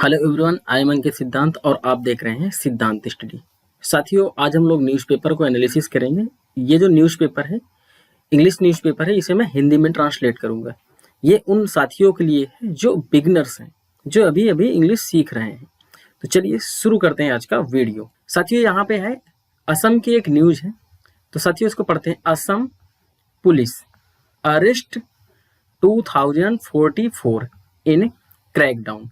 Hello everyone, I am अंकित सिद्धांत और आप देख रहे हैं सिद्धांत स्टडी। साथियों, आज हम लोग न्यूज़पेपर को एनालिसिस करेंगे। ये जो न्यूज़पेपर है, इंग्लिश न्यूज़पेपर है, इसे मैं हिंदी में ट्रांसलेट करूंगा। ये उन साथियों के लिए है जो बिगनर्स हैं, जो अभी अभी इंग्लिश सीख रहे हैं। तो चलिए शुरू करते हैं आज का वीडियो। साथियों, यहाँ पे है असम की एक न्यूज है, तो साथियों इसको पढ़ते हैं। असम पुलिस अरेस्ट 2044 इन क्रैकडाउन।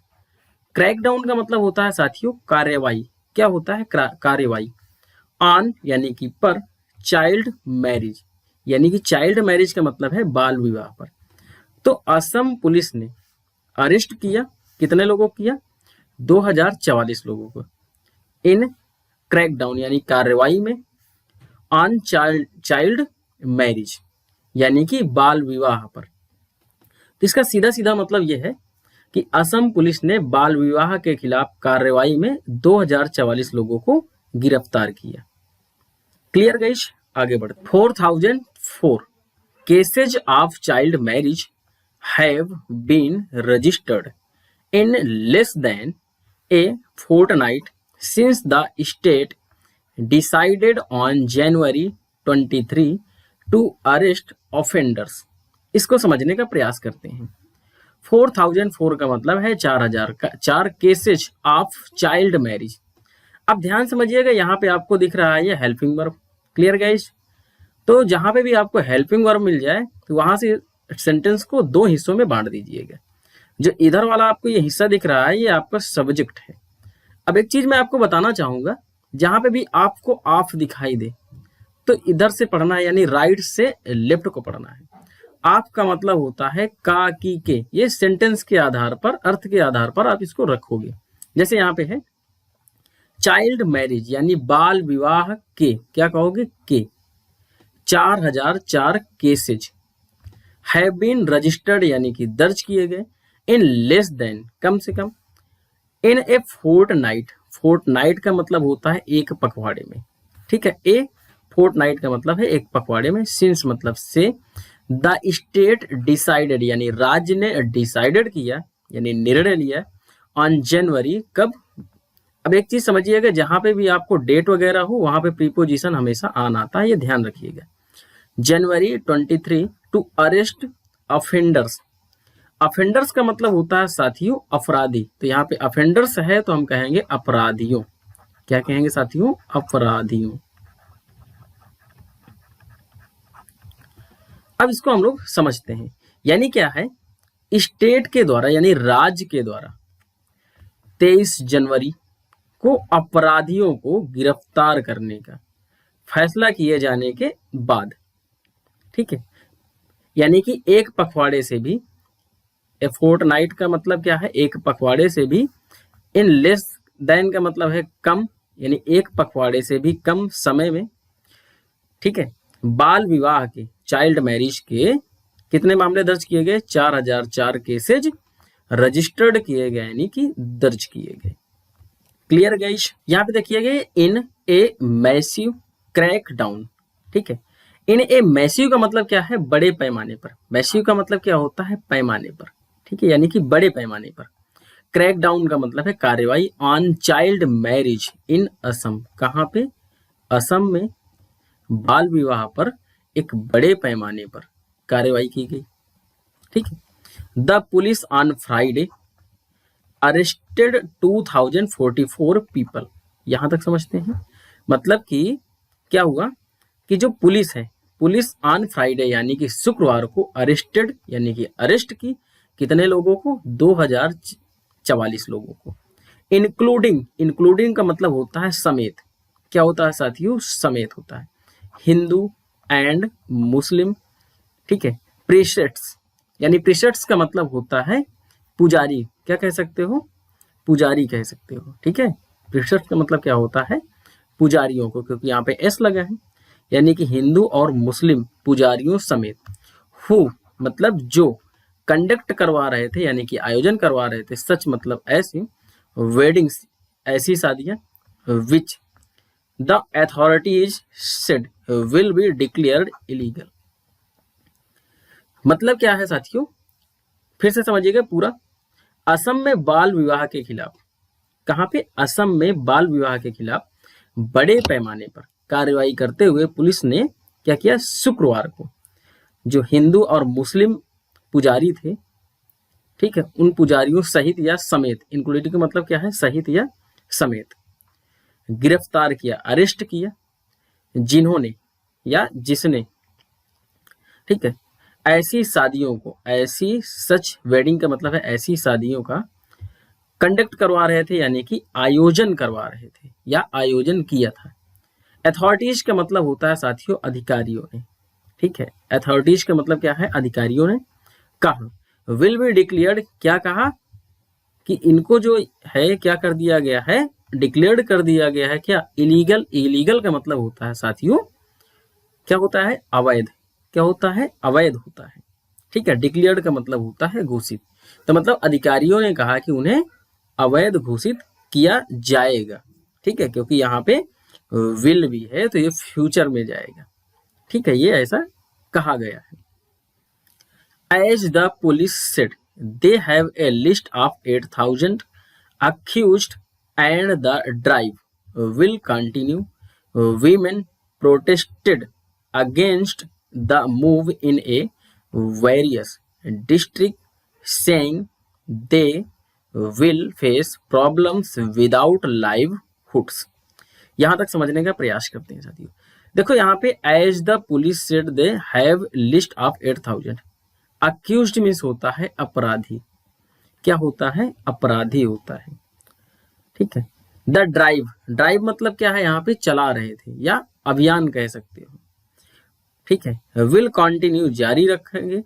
क्रैकडाउन का मतलब होता है साथियों कार्रवाई। क्या होता है कार्रवाई? ऑन यानी कि पर, चाइल्ड मैरिज यानी कि चाइल्ड मैरिज का मतलब है बाल विवाह पर। तो असम पुलिस ने अरेस्ट किया, कितने लोगों को किया? 2044 लोगों को, इन क्रैकडाउन यानी कार्रवाई में, ऑन चाइल्ड मैरिज यानी कि बाल विवाह पर। तो इसका सीधा सीधा मतलब यह है कि असम पुलिस ने बाल विवाह के खिलाफ कार्रवाई में 2044 लोगों को गिरफ्तार किया। क्लियर गाइस, आगे बढ़ते। 4004 cases of child marriage have been registered in less than a fortnight since the state decided on January 23 to arrest offenders. इसको समझने का प्रयास करते हैं। 4004 का मतलब है 4000 का, 4 केसेज ऑफ चाइल्ड मैरिज। अब ध्यान समझिएगा, यहाँ पे आपको दिख रहा है ये हेल्पिंग वर्ब। Clear guys? तो जहां पे भी आपको हेल्पिंग वर्ब मिल जाए तो वहां से सेंटेंस को 2 हिस्सों में बांट दीजिएगा। जो इधर वाला आपको ये हिस्सा दिख रहा है, ये आपका सब्जेक्ट है। अब एक चीज मैं आपको बताना चाहूंगा, जहां पे भी आपको ऑफ दिखाई दे तो इधर से पढ़ना है, यानी राइट से लेफ्ट को पढ़ना है। आप का मतलब होता है का, की, के। ये सेंटेंस के आधार पर, अर्थ के आधार पर आप इसको रखोगे। जैसे यहाँ पे है चाइल्ड मैरिज यानी बाल विवाह के, क्या कहोगे? के। 4004 केसेज हैव बीन रजिस्टर्ड यानी कि दर्ज किए गए, इन लेस देन कम से कम, इन ए फोर्टनाइट। फोर्टनाइट का मतलब होता है एक पखवाड़े में। ठीक है, ए फोर्टनाइट का मतलब है एक पखवाड़े में। सिंस मतलब से, द स्टेट डिसाइडेड यानी राज्य ने डिसाइडेड किया यानी निर्णय लिया, ऑन जनवरी कब? अब एक चीज समझिएगा, जहां पे भी आपको डेट वगैरह हो वहां पे प्रीपोजिशन हमेशा आन आता है, ये ध्यान रखिएगा। जनवरी 23 टू अरेस्ट ऑफेंडर्स। ऑफेंडर्स का मतलब होता है साथियों अपराधी। तो यहाँ पे ऑफेंडर्स है तो हम कहेंगे अपराधियों। क्या कहेंगे साथियों? अपराधियों। अब इसको हम लोग समझते हैं। यानी क्या है? स्टेट के द्वारा यानी राज्य के द्वारा 23 जनवरी को अपराधियों को गिरफ्तार करने का फैसला किए जाने के बाद, ठीक है, यानी कि एक पखवाड़े से भी, ए फोर्टनाइट का मतलब क्या है? एक पखवाड़े से भी, इन लेस देन का मतलब है कम, यानी एक पखवाड़े से भी कम समय में, ठीक है, बाल विवाह के, चाइल्ड मैरिज के कितने मामले दर्ज किए गए? 4004 केसेज रजिस्टर्ड किए गए यानी कि दर्ज किए गए। Clear guys? यहाँ पे देखिए गए इन ए मैसिव क्रैक डाउन। ठीक है, इन ए मैसिव का मतलब क्या है? बड़े पैमाने पर। मैसिव का मतलब क्या होता है? पैमाने पर। ठीक है, यानी कि बड़े पैमाने पर। क्रैक डाउन का मतलब है कार्रवाई, on child marriage in Assam. कहाँ पे? असम में बाल विवाह पर एक बड़े पैमाने पर कार्रवाई की गई। ठीक है, the police on Friday arrested 2044 people. यहां तक समझते हैं? मतलब कि क्या हुआ कि जो पुलिस है, पुलिस ऑन फ्राइडे यानी कि शुक्रवार को अरेस्टेड यानी कि अरेस्ट की कितने लोगों को? 2044 लोगों को। इंक्लूडिंग का मतलब होता है समेत। क्या होता है साथियों? समेत होता है। Hindu and Muslim. ठीक है, प्रीसेट्स यानी प्रीसेट्स का मतलब होता है पुजारी। क्या कह सकते हो? पुजारी कह सकते हो। ठीक है, प्रीसेट्स का मतलब क्या होता है? पुजारियों को, क्योंकि यहाँ पे एस लगा है, यानी कि हिंदू और मुस्लिम पुजारियों समेत। हु मतलब जो, कंडक्ट करवा रहे थे यानी कि आयोजन करवा रहे थे, सच मतलब ऐसी, वेडिंग्स ऐसी शादियां, which the authorities said will be declared illegal. मतलब क्या है साथियों? फिर से समझिएगा पूरा। असम में बाल विवाह के खिलाफ, कहां पे, असम में बाल विवाह के खिलाफ बड़े पैमाने पर कार्रवाई करते हुए पुलिस ने क्या किया, शुक्रवार को जो हिंदू और मुस्लिम पुजारी थे, ठीक है, उन पुजारियों सहित या समेत, इंक्लूडिंग का मतलब क्या है, सहित या समेत, गिरफ्तार किया, अरेस्ट किया, जिन्होंने या जिसने, ठीक है, ऐसी शादियों को, ऐसी सच वेडिंग का मतलब है ऐसी शादियों का कंडक्ट करवा रहे थे, यानी कि आयोजन करवा रहे थे या आयोजन किया था। अथॉरिटीज का मतलब होता है साथियों अधिकारियों ने, ठीक है, अथॉरिटीज का मतलब क्या है, अधिकारियों ने कहा, विल बी डिक्लेयर्ड, क्या कहा कि इनको जो है क्या कर दिया गया है, डिक्लेयर्ड कर दिया गया है, क्या, इलीगल। इलीगल का मतलब होता है साथियों क्या होता है, अवैध, क्या होता है, अवैध होता है, ठीक है, डिक्लेयर्ड का मतलब होता है घोषित, तो मतलब अधिकारियों ने कहा कि उन्हें अवैध घोषित किया जाएगा, ठीक है, क्योंकि यहाँ पे विल भी है तो ये फ्यूचर में जाएगा, ठीक है, ये ऐसा कहा गया है। As the police said, they have a list of 8,000 accused and the drive will continue. Women protested against the move in a various districts, saying they will face problems without livelihoods. यहाँ तक समझने का प्रयास करते हैं साथियों। देखो यहाँ पे as the police said they have list of 8,000, accused means होता है अपराधी, क्या होता है, अपराधी होता है, ठीक है। द ड्राइव, ड्राइव मतलब क्या है, यहाँ पे चला रहे थे या अभियान कह सकते हो, ठीक है। विल कंटिन्यू, जारी रखेंगे।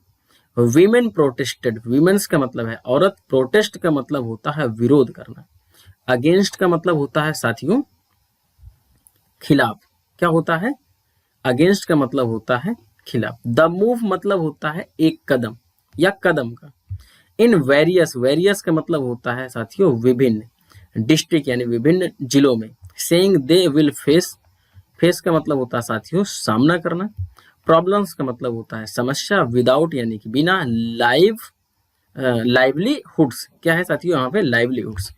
वीमेन प्रोटेस्टेड, वीमेन्स का मतलब है औरत, प्रोटेस्ट का मतलब होता है विरोध करना, अगेंस्ट का मतलब होता है साथियों खिलाफ, क्या होता है, अगेंस्ट का मतलब होता है खिलाफ। द मूव मतलब होता है एक कदम या कदम का। इन वेरियस, वेरियस का मतलब होता है साथियों विभिन्न, डिस्ट्रिक्ट यानी विभिन्न जिलों में। Saying they will face, face का मतलब होता है साथियों सामना करना। प्रॉब्लम्स का मतलब होता है समस्या। विदाउट यानी कि बिना। लाइवलीहुड्स क्या है साथियों यहाँ पे, लाइवलीहुड्स।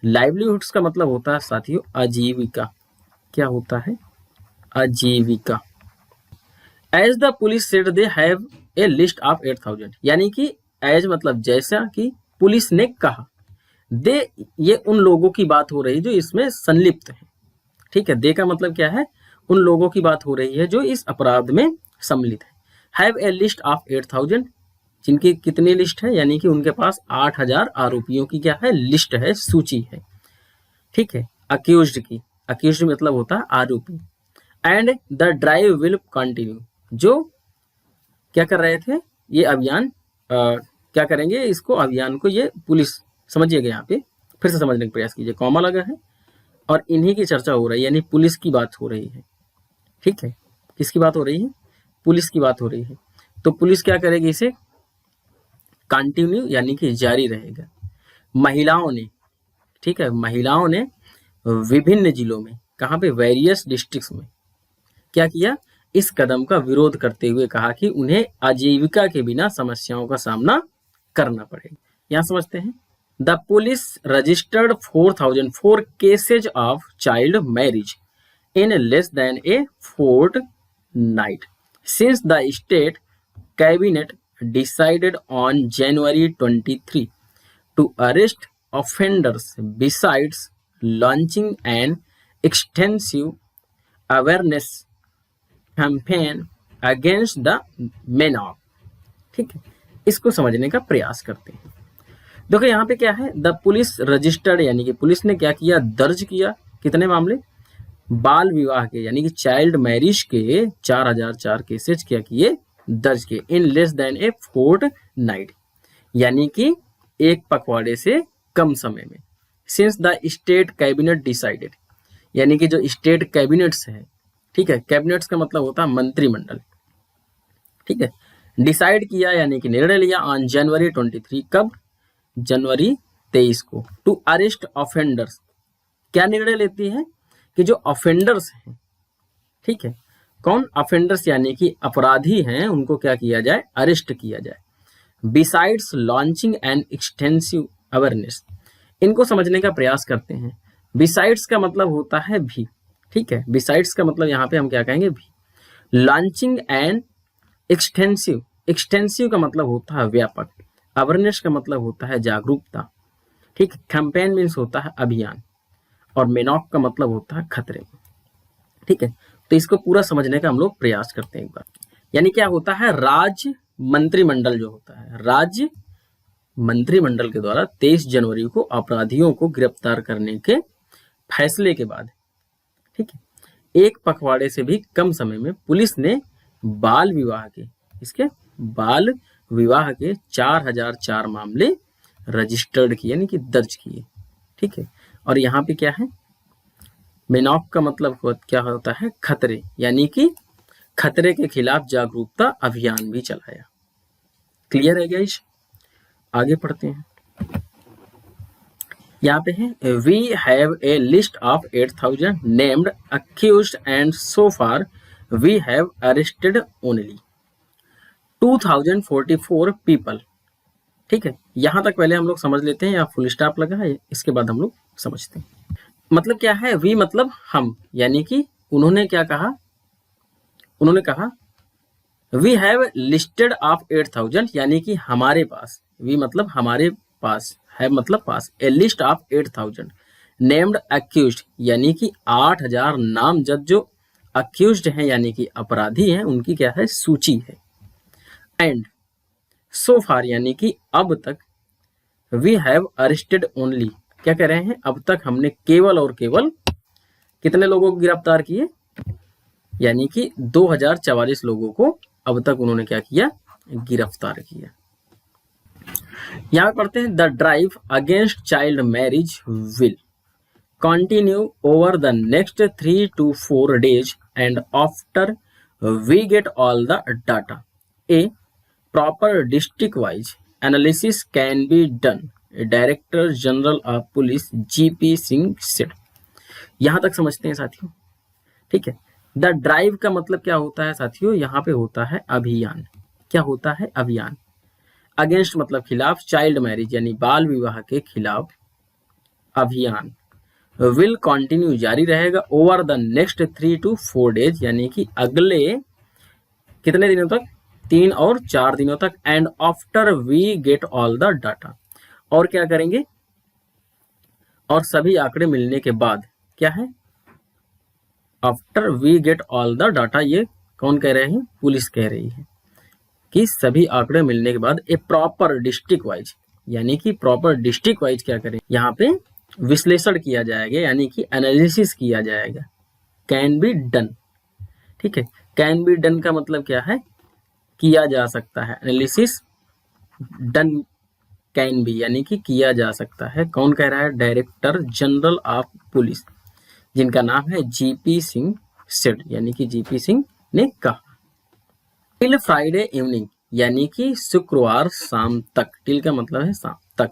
लाइवलीहुड्स का मतलब होता है साथियों आजीविका, क्या होता है, आजीविका। As the police said they have a list of 8,000, यानी कि एज मतलब जैसा कि पुलिस ने कहा, दे ये उन लोगों की बात हो रही है जो इसमें संलिप्त है, ठीक है। दे का मतलब क्या है, उन लोगों की बात हो रही है जो इस अपराध में सम्मिलित है। हैव ए लिस्ट ऑफ 8,000, जिनकी कितनी लिस्ट है, यानी कि उनके पास 8,000 आरोपियों की क्या है, लिस्ट है, सूची है, ठीक है। अक्यूज्ड की, अक्यूज्ड मतलब होता है आरोपी। And the drive will continue, जो क्या कर रहे थे, ये अभियान क्या करेंगे, इसको अभियान को, ये पुलिस, समझिएगा यहाँ पे फिर से समझने का प्रयास कीजिए, कॉमा लगा है और इन्हीं की चर्चा हो रही है, यानी पुलिस की बात हो रही है, ठीक है। किसकी बात हो रही है, पुलिस की बात हो रही है। तो पुलिस क्या करेगी, इसे कंटिन्यू यानी कि जारी रहेगा। महिलाओं ने, ठीक है, महिलाओं ने विभिन्न जिलों में, कहाँ पे, वेरियस डिस्ट्रिक्ट्स में क्या किया, इस कदम का विरोध करते हुए कहा कि उन्हें आजीविका के बिना समस्याओं का सामना करना पड़ेगा। यहां समझते हैं। The police registered 4,004 cases of child marriage in less than A fortnight since the state cabinet decided on January 23 to arrest offenders, besides launching an extensive awareness campaign against the menor, ठीक है। इसको समझने का प्रयास करते हैं। देखो यहाँ पे क्या है, द पुलिस रजिस्टर्ड यानी कि पुलिस ने क्या किया, दर्ज किया, कितने मामले, बाल विवाह के यानी कि चाइल्ड मैरिज के 4,004 केसेज क्या किए, दर्ज किए। इन लेस देन ए fortnight यानी कि एक पखवाड़े से कम समय में। Since the state cabinet decided यानी कि जो स्टेट कैबिनेट्स है, ठीक है, कैबिनेट्स का मतलब होता है मंत्रिमंडल, ठीक है, डिसाइड किया यानी कि निर्णय लिया ऑन जनवरी 23, कब, जनवरी 23 को, टू अरेस्ट ऑफेंडर्स, क्या निर्णय लेती है कि जो ऑफेंडर्स हैं, ठीक है, कौन ऑफेंडर्स यानी कि अपराधी हैं, उनको क्या किया जाए, अरेस्ट किया जाए। Besides launching an extensive awareness, इनको समझने का प्रयास करते हैं। बिसाइड्स का मतलब होता है भी, ठीक है, बिसाइड्स का मतलब यहाँ पे हम क्या कहेंगे, भी। लॉन्चिंग एंड एक्सटेंसिव, एक्सटेंसिव का मतलब होता है व्यापक, अवेयरनेस का मतलब होता है जागरूकता, ठीक। कैंपेन मीन्स होता है अभियान, और मेनॉक का मतलब होता है खतरे, ठीक है। तो इसको पूरा समझने का हम लोग प्रयास करते हैं एक बार। यानी क्या होता है, राज्य मंत्रिमंडल जो होता है, राज्य मंत्रिमंडल के द्वारा 23 जनवरी को अपराधियों को गिरफ्तार करने के फैसले के बाद, ठीक है, एक पखवाड़े से भी कम समय में पुलिस ने बाल विवाह के, इसके बाल विवाह के 4004 मामले रजिस्टर्ड किए, यानी कि दर्ज किए, ठीक है। और यहाँ पे क्या है, मेनॉक का मतलब क्या होता है, खतरे, यानी कि खतरे के खिलाफ जागरूकता अभियान भी चलाया। क्लियर है गाइस? आगे पढ़ते हैं। यहाँ पे है, we have a list of 8000 named accused and so far we have arrested only 2044 people, ठीक है। यहां तक पहले हम लोग समझ लेते हैं, या फुल स्टॉप लगा है, इसके बाद हम लोग समझते हैं। मतलब क्या है, वी मतलब हम, यानी कि उन्होंने क्या कहा, उन्होंने कहा वी हैव लिस्टेड ऑफ 8000, यानी कि हमारे पास, वी मतलब हमारे पास, है मतलब पास, ए लिस्ट ऑफ 8000 नेम्ड अक्यूज्ड, यानी कि 8000 नामजद जो अक्यूज्ड हैं, यानी कि अपराधी हैं, उनकी क्या है, सूची है। एंड सो फार, यानी कि अब तक, वी हैव अरेस्टेड ओनली, क्या कह रहे हैं, अब तक हमने केवल और केवल कितने लोगों को गिरफ्तार किए, यानी कि 2044 लोगों को अब तक उन्होंने क्या किया, गिरफ्तार किया। यहां पढ़ते हैं, the drive against child marriage will continue over the next 3 to 4 days and after we get all the data a proper district wise analysis can be done, director general of police GP Singh said. यहां तक समझते हैं साथियों, ठीक है। The drive का मतलब क्या होता है साथियों, यहाँ पे होता है अभियान, क्या होता है, अभियान। अगेंस्ट मतलब खिलाफ, चाइल्ड मैरिज यानी बाल विवाह के खिलाफ अभियान, विल कंटिन्यू जारी रहेगा, over the next 3 to 4 days, यानी कि अगले कितने दिनों तक, 3 और 4 दिनों तक, and after we get all the data, और क्या करेंगे, और सभी आंकड़े मिलने के बाद, क्या है, after we get all the data, ये कौन कह रहे हैं, पुलिस कह रही है कि सभी आंकड़े मिलने के बाद ए प्रॉपर डिस्ट्रिक्ट वाइज, यानी कि प्रॉपर डिस्ट्रिक्ट वाइज क्या करें, यहाँ पे विश्लेषण किया जाएगा, यानी कि एनालिसिस किया जाएगा, कैन बी डन, ठीक है। कैन बी डन का मतलब क्या है, किया जा सकता है, एनालिसिस डन कैन बी, यानी कि किया जा सकता है। कौन कह रहा है, डायरेक्टर जनरल ऑफ पुलिस, जिनका नाम है जीपी सिंह सेड, यानी कि जीपी सिंह ने कहा। टिल फ्राइडे इवनिंग, यानी कि शुक्रवार शाम तक, टिल का मतलब है शाम तक,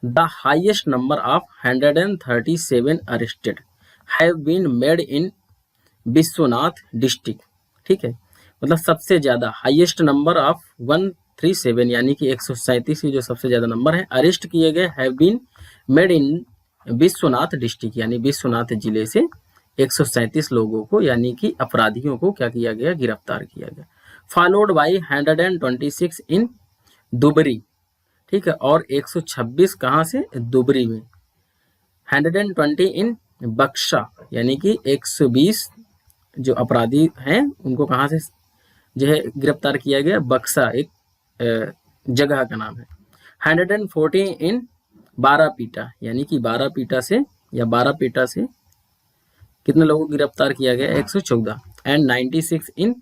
the highest number of 137 arrested have been made in Vishwanath district, ठीक है। मतलब सबसे ज्यादा, हाईएस्ट नंबर ऑफ 137, यानी कि 137 जो सबसे ज्यादा नंबर है, अरेस्ट किए गए, have been made in Vishwanath district, यानी विश्वनाथ जिले से 137 लोगों को, यानी कि अपराधियों को क्या किया गया, गिरफ्तार किया गया। फॉलोड बाई 126 इन दुबरी, ठीक है, और 126 कहाँ से, दुबरी में। 120 इन बक्सा, यानी कि 120 जो अपराधी हैं उनको कहाँ से जो है गिरफ्तार किया गया, बक्सा एक जगह का नाम है। 140 इन बारापीटा, यानी कि बारापीटा से या बारापेटा से कितने लोगों को गिरफ्तार किया गया, 114। एंड 96 इन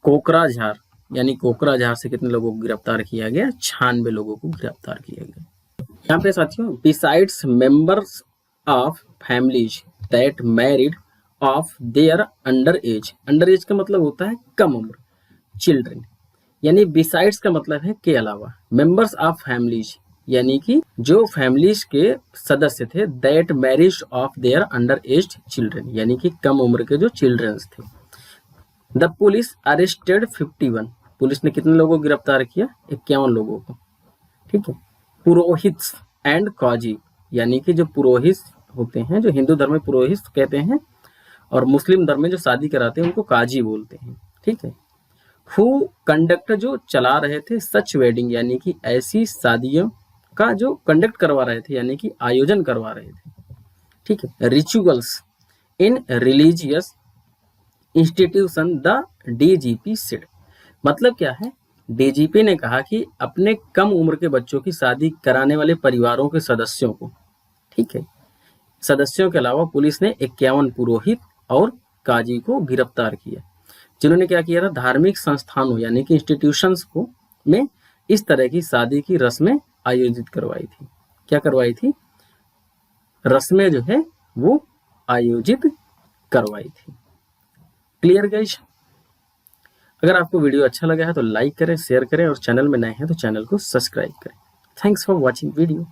कोकराझार, यानी कोकराझार से कितने लोगों को गिरफ्तार किया गया, 96 लोगों को गिरफ्तार किया गया। यहाँ पे साथियों, besides members of families that married of their under as, under as का मतलब होता है कम उम्र, चिल्ड्रन, यानी बिसाइड्स का मतलब है के अलावा, मेंबर्स ऑफ फैमिलीज यानी कि जो फैमिलीज के सदस्य थे, that marriage of their under as children, यानी कि कम उम्र के जो चिल्ड्रंस थे। द पुलिस अरेस्टेड 51, पुलिस ने कितने लोगों को गिरफ्तार किया, 51 लोगों को, ठीक है। पुरोहित एंड काजी, यानी कि जो पुरोहित होते हैं, जो हिंदू धर्म में पुरोहित कहते हैं और मुस्लिम धर्म में जो शादी कराते हैं उनको काजी बोलते हैं, ठीक है। हु कंडक्टर, जो चला रहे थे, सच वेडिंग, यानी कि ऐसी शादियों का जो कंडक्ट करवा रहे थे, यानी कि आयोजन करवा रहे थे, ठीक है। Rituals in religious institution the DGP said, मतलब क्या है, डीजीपी ने कहा कि अपने कम उम्र के बच्चों की शादी कराने वाले परिवारों के सदस्यों को, ठीक है, सदस्यों के अलावा पुलिस ने 51 पुरोहित और काजी को गिरफ्तार किया, जिन्होंने क्या किया था, धार्मिक संस्थानों यानी कि इंस्टीट्यूशंस को में इस तरह की शादी की रस्में आयोजित करवाई थी। क्या करवाई थी? रस्में जो है वो आयोजित करवाई थी। Clear guys? अगर आपको वीडियो अच्छा लगा है तो लाइक करें, शेयर करें और चैनल में नए हैं तो चैनल को सब्सक्राइब करें। Thanks for watching video.